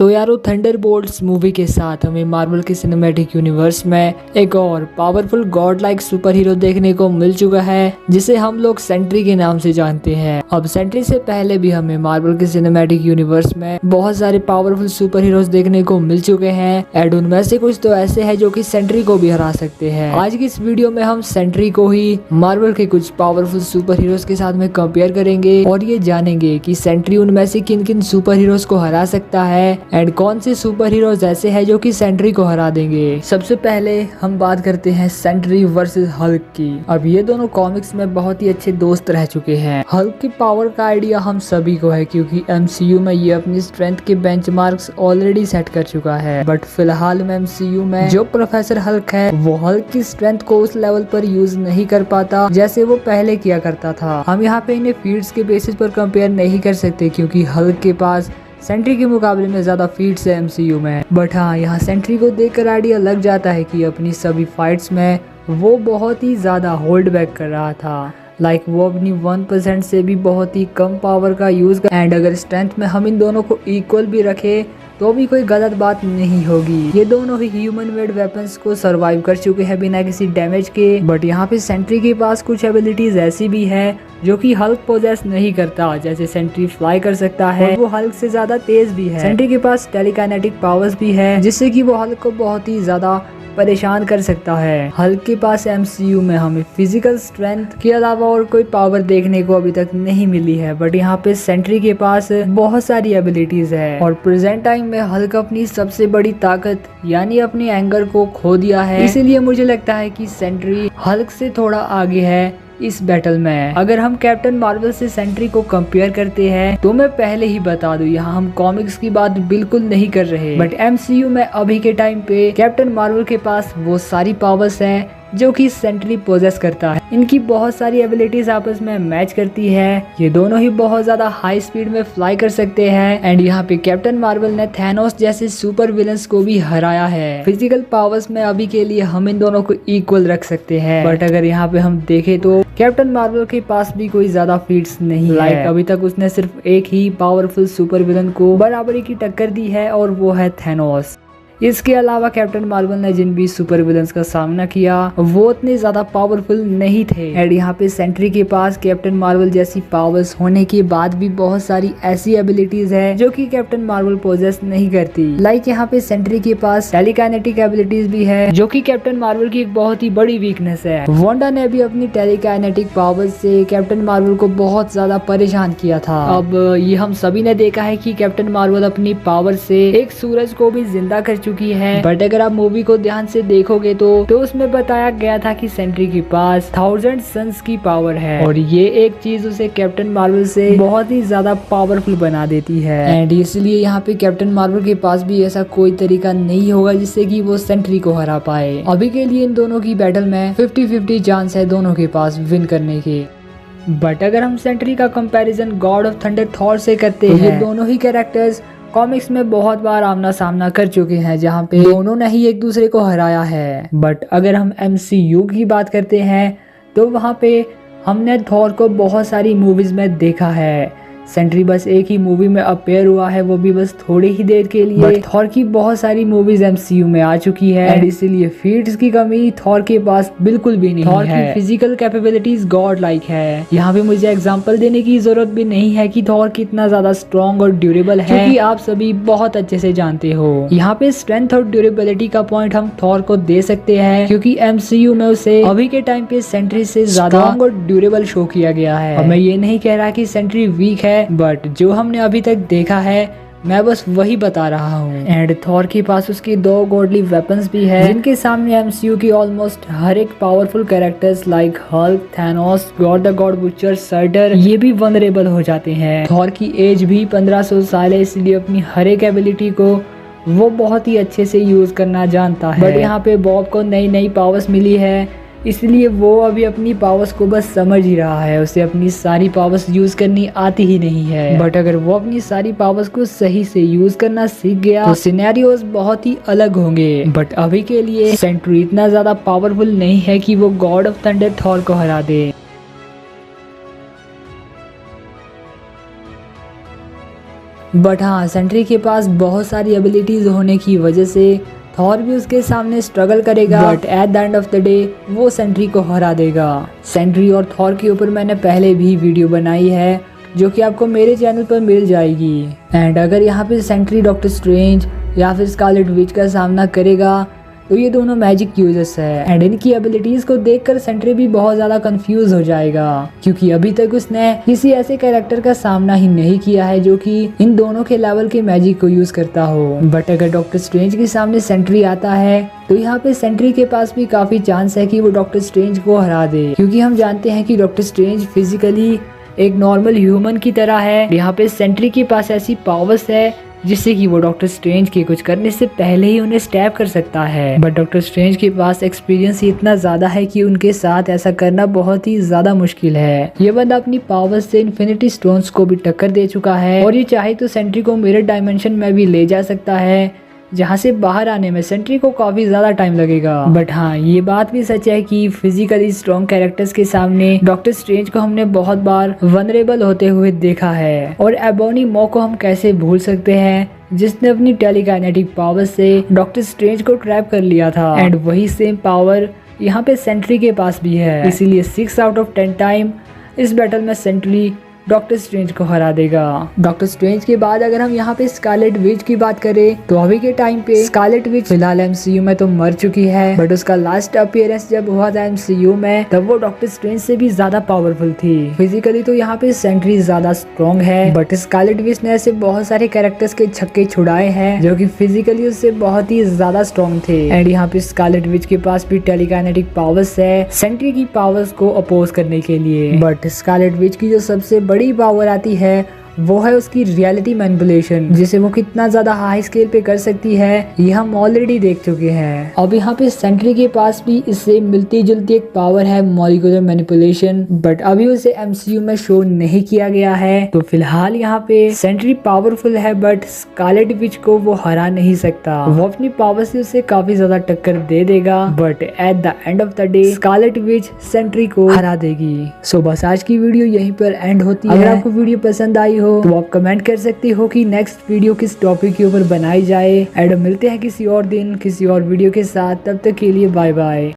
तो यारो Thunderbolts movie के साथ हमें मार्वल के सिनेमैटिक यूनिवर्स में एक और powerful God like super hero देखने को मिल चुका है, जिसे हम लोग सेंट्री के नाम से जानते हैं। अब सेंट्री से पहले भी हमें मार्वल के सिनेमैटिक यूनिवर्स में बहुत सारे पावरफुल सुपर हीरोज देखने को मिल चुके हैं एंड उनमें से कुछ तो ऐसे हैं जो कि सेंट्री को भी हरा सकते हैं। आज की इस वीडियो में हम सेंट्री को ही मार्वल के कुछ पावरफुल सुपर हीरोज के साथ में कंपेयर करेंगे और ये जानेंगे कि सेंट्री उनमें से किन किन सुपर हीरोज को हरा सकता है एंड कौन से सुपर हीरोज ऐसे हैं जो कि सेंट्री को हरा देंगे। सबसे पहले हम बात करते हैं सेंट्री वर्सेस हल्क की। अब ये दोनों कॉमिक्स में बहुत ही अच्छे दोस्त रह चुके हैं। हल्क की पावर का आइडिया हम सभी को है क्योंकि एमसीयू में ये अपनी स्ट्रेंथ के बेंचमार्क्स ऑलरेडी सेट कर चुका है, बट फिलहाल में एमसीयू में जो प्रोफेसर हल्क है वो हल्क की स्ट्रेंथ को उस लेवल पर यूज नहीं कर पाता जैसे वो पहले किया करता था। हम यहाँ पे इन्हें फीड्स के बेसिस पर कंपेयर नहीं कर सकते क्योंकि हल्क के पास सेंट्री के मुकाबले में ज्यादा फीट्स है एमसीयू में। बट हाँ, यहाँ सेंट्री को देखकर आइडिया लग जाता है कि अपनी सभी फाइट्स में वो बहुत ही ज्यादा होल्ड बैक कर रहा था। वो अपनी 1% से भी बहुत ही कम पावर का यूज एंड अगर स्ट्रेंथ में हम इन दोनों को इक्वल भी रखे तो भी कोई गलत बात नहीं होगी। ये दोनों ही ह्यूमन मेड वेपन्स को सरवाइव कर चुके हैं बिना किसी डैमेज के। बट यहाँ पे सेंट्री के पास कुछ एबिलिटीज ऐसी भी है जो कि हल्क पोजेस नहीं करता। जैसे सेंट्री फ्लाई कर सकता है, वो हल्क से ज्यादा तेज भी है। सेंट्री के पास टेलीकाइनेटिक पावर्स भी है जिससे कि वो हल्क को बहुत ही ज्यादा परेशान कर सकता है। हल्क के पास एमसीयू में हमें फिजिकल स्ट्रेंथ के अलावा और कोई पावर देखने को अभी तक नहीं मिली है, बट यहाँ पे सेंट्री के पास बहुत सारी एबिलिटीज है और प्रेजेंट टाइम में हल्क अपनी सबसे बड़ी ताकत यानी अपनी एंगर को खो दिया है। इसीलिए मुझे लगता है कि सेंट्री हल्क से थोड़ा आगे है इस बैटल में। अगर हम कैप्टन मार्वल से सेंट्री को कंपेयर करते हैं तो मैं पहले ही बता दूं, यहाँ हम कॉमिक्स की बात बिल्कुल नहीं कर रहे, बट एमसीयू में अभी के टाइम पे कैप्टन मार्वल के पास वो सारी पावर्स हैं जो कि सेंट्री पोजेस करता है। इनकी बहुत सारी एबिलिटीज आपस में मैच करती है। ये दोनों ही बहुत ज्यादा हाई स्पीड में फ्लाई कर सकते हैं एंड यहाँ पे कैप्टन मार्वल ने थैनोस जैसे सुपर विलन्स को भी हराया है। फिजिकल पावर्स में अभी के लिए हम इन दोनों को इक्वल रख सकते हैं, बट अगर यहाँ पे हम देखें तो कैप्टन मार्वल के पास भी कोई ज्यादा फीट्स नहीं है। अभी तक उसने सिर्फ एक ही पावरफुल सुपर विलन को बराबरी की टक्कर दी है और वो है थैनोस। इसके अलावा कैप्टन मार्वल ने जिन भी सुपर विलन्स का सामना किया वो उतने ज्यादा पावरफुल नहीं थे एंड यहाँ पे सेंट्री के पास कैप्टन मार्वल जैसी पावर्स होने के बाद भी बहुत सारी ऐसी एबिलिटीज है जो कि कैप्टन मार्वल पोजेस नहीं करती। यहाँ पे सेंट्री के पास टेलीकाइनेटिक एबिलिटीज भी है जो कि कैप्टन मार्वल की एक बहुत ही बड़ी वीकनेस है। वांडा ने भी अपनी टेलीकाइनेटिक पावर्स से कैप्टन मार्वल को बहुत ज्यादा परेशान किया था। अब ये हम सभी ने देखा है कि कैप्टन मार्वल अपनी पावर से एक सूरज को भी जिंदा कर चुकी है, बट अगर आप मूवी को ध्यान से देखोगे तो उसमें बताया गया था कि सेंट्री के पास 1000 सन्स की पावर है और ये एक चीज उसे कैप्टन मार्वल से बहुत ही ज्यादा पावरफुल बना देती है एंड इसलिए यहाँ पे कैप्टन मार्वल के पास भी ऐसा कोई तरीका नहीं होगा जिससे कि वो सेंट्री को हरा पाए। अभी के लिए इन दोनों की बैटल में 50-50 चांस है दोनों के पास विन करने के। बट अगर हम सेंट्री का comparison God of thunder Thor से करते हैं, ये दोनों ही कैरेक्टर्स कॉमिक्स में बहुत बार आमना सामना कर चुके हैं जहाँ पे दोनों ने ही एक दूसरे को हराया है। बट अगर हम एमसीयू की बात करते हैं तो वहाँ पे हमने थॉर को बहुत सारी मूवीज में देखा है। सेंट्री बस एक ही मूवी में अपीयर हुआ है, वो भी बस थोड़ी ही देर के लिए। बट थॉर की बहुत सारी मूवीज एमसीयू में आ चुकी है एंड इसीलिए फीट्स की कमी थॉर के पास बिल्कुल भी नहीं है। थॉर की फिजिकल कैपेबिलिटीज गॉड लाइक है। यहाँ पे मुझे एग्जांपल देने की जरूरत भी नहीं है कि थॉर कितना ज्यादा स्ट्रॉन्ग और ड्यूरेबल है क्योंकि आप सभी बहुत अच्छे से जानते हो। यहाँ पे स्ट्रेंथ और ड्यूरेबिलिटी का पॉइंट हम थॉर को दे सकते हैं क्योंकि एमसीयू में उसे अभी के टाइम पे सेंट्री से ज्यादा और ड्यूरेबल शो किया गया है। और मैं ये नहीं कह रहा कि सेंट्री वीक है, बट जो हमने अभी तक देखा है मैं बस वही बता रहा हूँ। एंड थॉर के पास उसकी 2 गॉडली वेपन्स भी है जिनके सामने एमसीयू की ऑलमोस्ट हर एक powerful characters like Hulk, Thanos, God the God butcher, shorter ये भी वनरेबल हो जाते हैं। थॉर की एज भी 1500 साल है, इसलिए अपनी हर एक एबिलिटी को वो बहुत ही अच्छे से यूज करना जानता है। बट यहाँ पे बॉब को नई नई पावर्स मिली है इसलिए वो अभी अपनी पावर्स को बस समझ ही रहा है, उसे अपनी सारी पावर्स यूज करनी आती ही नहीं है। बट अगर वो अपनी सारी पावर्स को सही से यूज करना सीख गया तो सिनेरियोस बहुत ही अलग होंगे। बट अभी के लिए सेंट्री इतना ज्यादा पावरफुल नहीं है कि वो गॉड ऑफ थंडर थॉर को हरा दे। बट हाँ, सेंट्री के पास बहुत सारी एबिलिटीज होने की वजह से थॉर भी उसके सामने स्ट्रगल करेगा, but at the end of the day वो सेंट्री को हरा देगा। सेंट्री और थॉर के ऊपर मैंने पहले भी वीडियो बनाई है जो कि आपको मेरे चैनल पर मिल जाएगी। एंड अगर यहाँ पे सेंट्री डॉक्टर स्ट्रेंज या फिर स्कारलेट विच का सामना करेगा तो ये दोनों मैजिक यूजर्स है एंड इनकी एबिलिटीज को देखकर सेंट्री भी बहुत ज्यादा कंफ्यूज हो जाएगा, क्योंकि अभी तक उसने किसी ऐसे कैरेक्टर का सामना ही नहीं किया है जो कि इन दोनों के लेवल के मैजिक को यूज करता हो। बट अगर डॉक्टर स्ट्रेंज के सामने सेंट्री आता है तो यहाँ पे सेंट्री के पास भी काफी चांस है कि वो डॉक्टर स्ट्रेंज को हरा दे, क्योंकि हम जानते हैं कि डॉक्टर स्ट्रेंज फिजिकली एक नॉर्मल ह्यूमन की तरह है। यहाँ पे सेंट्री के पास ऐसी पावर्स है जिससे कि वो डॉक्टर स्ट्रेंज के कुछ करने से पहले ही उन्हें स्टैब कर सकता है। बट डॉक्टर स्ट्रेंज के पास एक्सपीरियंस इतना ज्यादा है कि उनके साथ ऐसा करना बहुत ही ज्यादा मुश्किल है। ये बंदा अपनी पावर्स से इन्फिनिटी स्टोन्स को भी टक्कर दे चुका है और ये चाहे तो सेंट्री को मिरर डायमेंशन में भी ले जा सकता है, जहाँ से बाहर आने में सेंट्री को काफी ज्यादा टाइम लगेगा। बट हाँ, ये बात भी सच है कि फिजिकली स्ट्रॉन्ग कैरेक्टर्स के सामने डॉक्टर स्ट्रेंज को हमने बहुत बार वनरेबल होते हुए देखा है। और एबोनी मॉ को हम कैसे भूल सकते हैं, जिसने अपनी टेलीकाइनेटिक पावर से डॉक्टर स्ट्रेंज को ट्रैप कर लिया था एंड वही सेम पावर यहाँ पे सेंट्री के पास भी है। इसीलिए 6 आउट ऑफ 10 टाइम इस बैटल में सेंट्री डॉक्टर स्ट्रेंज को हरा देगा। डॉक्टर स्ट्रेंज के बाद अगर हम यहाँ पे स्कारलेट विच की बात करें तो अभी के टाइम पे स्कारलेट विच फिलहाल एमसीयू में तो मर चुकी है, बट उसका लास्ट अपीयरेंस जब हुआ था एमसीयू में तब वो डॉक्टर स्ट्रेंज से भी ज्यादा पावरफुल थी। फिजिकली तो यहाँ पे सेंट्री ज्यादा स्ट्रॉन्ग है, बट स्कारलेट विच ने ऐसे बहुत सारे कैरेक्टर्स के छक्के छुड़ाए हैं जो कि फिजिकली उससे बहुत ही ज्यादा स्ट्रॉन्ग थे। एंड यहाँ पे स्कारलेट विच के पास भी टेलीकाइनेटिक पावर्स है सेंट्री की पावर्स को अपोज करने के लिए। बट स्कारलेट विच की जो सबसे बड़ी पावर आती है वो है उसकी रियलिटी मैनिपुलेशन, जिसे वो कितना ज्यादा हाई स्केल पे कर सकती है ये हम ऑलरेडी देख चुके हैं। अब यहाँ पे सेंट्री के पास भी इससे मिलती जुलती एक पावर है मॉलिक्यूलर मैनिपुलेशन, बट अभी उसे एमसीयू में शो नहीं किया गया है। तो फिलहाल यहाँ पे सेंट्री पावरफुल है, बट स्कारलेट विच को वो हरा नहीं सकता। वो अपनी पावर से उसे काफी ज्यादा टक्कर दे देगा, but at the end of the day Scarlet Witch Sentry को हरा देगी। सो बस आज की वीडियो यहीं पर एंड होती है। अगर आपको वीडियो पसंद आई हो तो आप कमेंट कर सकते हो कि नेक्स्ट वीडियो किस टॉपिक के ऊपर बनाई जाए। एंड मिलते हैं किसी और दिन किसी और वीडियो के साथ, तब तक के लिए बाय बाय।